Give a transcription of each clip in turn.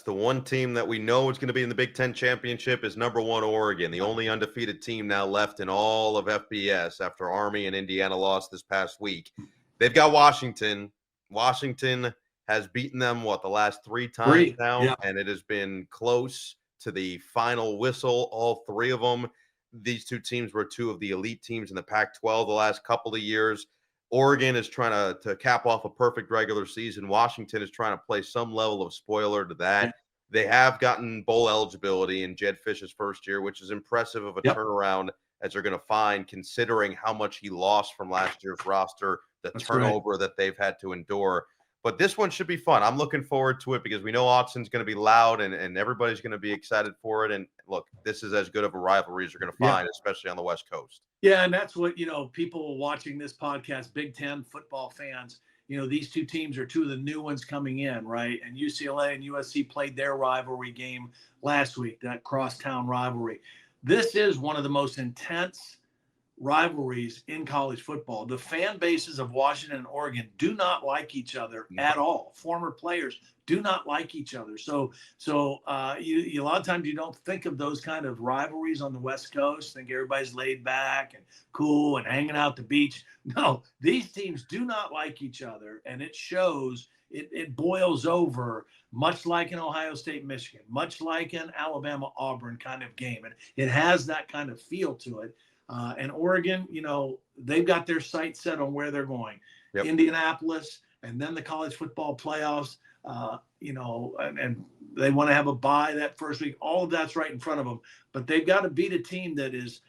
The one team that we know is going to be in the Big Ten championship is number 1 Oregon, the only undefeated team now left in all of FBS after Army and Indiana lost this past week. They've got Washington. Washington has beaten them, the last 3 times now? Yeah. And it has been close to the final whistle, all 3 of them. These 2 teams were 2 of the elite teams in the Pac-12 the last couple of years. Oregon is trying to cap off a perfect regular season. Washington is trying to play some level of spoiler to that. They have gotten bowl eligibility in Jed Fish's first year, which is impressive of a turnaround as they're going to find, considering how much he lost from last year's roster, the turnover that they've had to endure. But this one should be fun. I'm looking forward to it because we know Autzon's going to be loud and everybody's going to be excited for it. And look, this is as good of a rivalry as you're going to find, especially on the West Coast. Yeah, and that's what, people watching this podcast, Big Ten football fans, these 2 teams are 2 of the new ones coming in, right? And UCLA and USC played their rivalry game last week, that crosstown rivalry. This is one of the most intense rivalries in college football. The fan bases of Washington and Oregon do not like each other at all. Former players do not like each other. So you a lot of times you don't think of those kind of rivalries on the West Coast. Think everybody's laid back and cool and hanging out the beach. No, these teams do not like each other, and it shows. It boils over, much like an Ohio State, Michigan, much like an Alabama, Auburn kind of game. And it has that kind of feel to it. And Oregon, they've got their sights set on where they're going. Indianapolis, and then the college football playoffs, and they want to have a bye that first week. All of that's right in front of them. But they've got to beat a team that is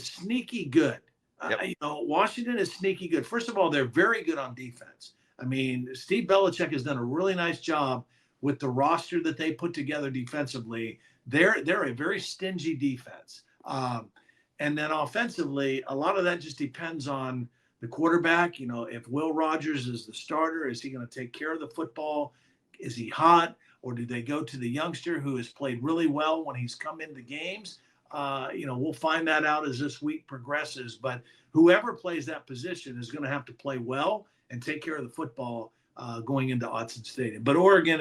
sneaky good. Washington is sneaky good. First of all, they're very good on defense. I mean, Steve Belichick has done a really nice job with the roster that they put together defensively. They're a very stingy defense. And then offensively, a lot of that just depends on the quarterback. If Will Rogers is the starter, is he going to take care of the football? Is he hot? Or do they go to the youngster who has played really well when he's come into games? We'll find that out as this week progresses. But whoever plays that position is going to have to play well and take care of the football going into Autzen Stadium. But Oregon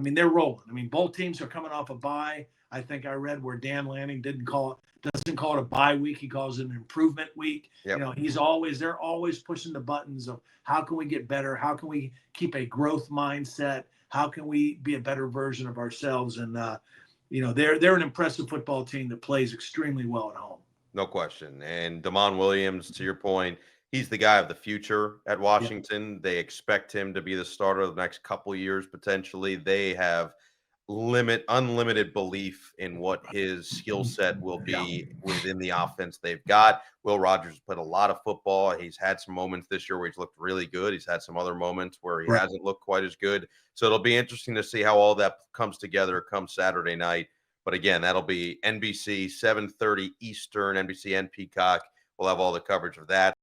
they're rolling. Both teams are coming off a bye. I think I read where Dan Lanning doesn't call it a bye week. He calls it an improvement week. They're always pushing the buttons of how can we get better? How can we keep a growth mindset? How can we be a better version of ourselves? And, they're an impressive football team that plays extremely well at home. No question. And Damon Williams, to your point, he's the guy of the future at Washington. They expect him to be the starter of the next couple of years, potentially. They have unlimited belief in what his skill set will be within the offense they've got. Will Rogers played a lot of football. He's had some moments this year where he's looked really good. He's had some other moments where he hasn't looked quite as good. So it'll be interesting to see how all that comes together come Saturday night. But again, that'll be NBC, 7:30 Eastern, NBC and Peacock. We'll have all the coverage of that.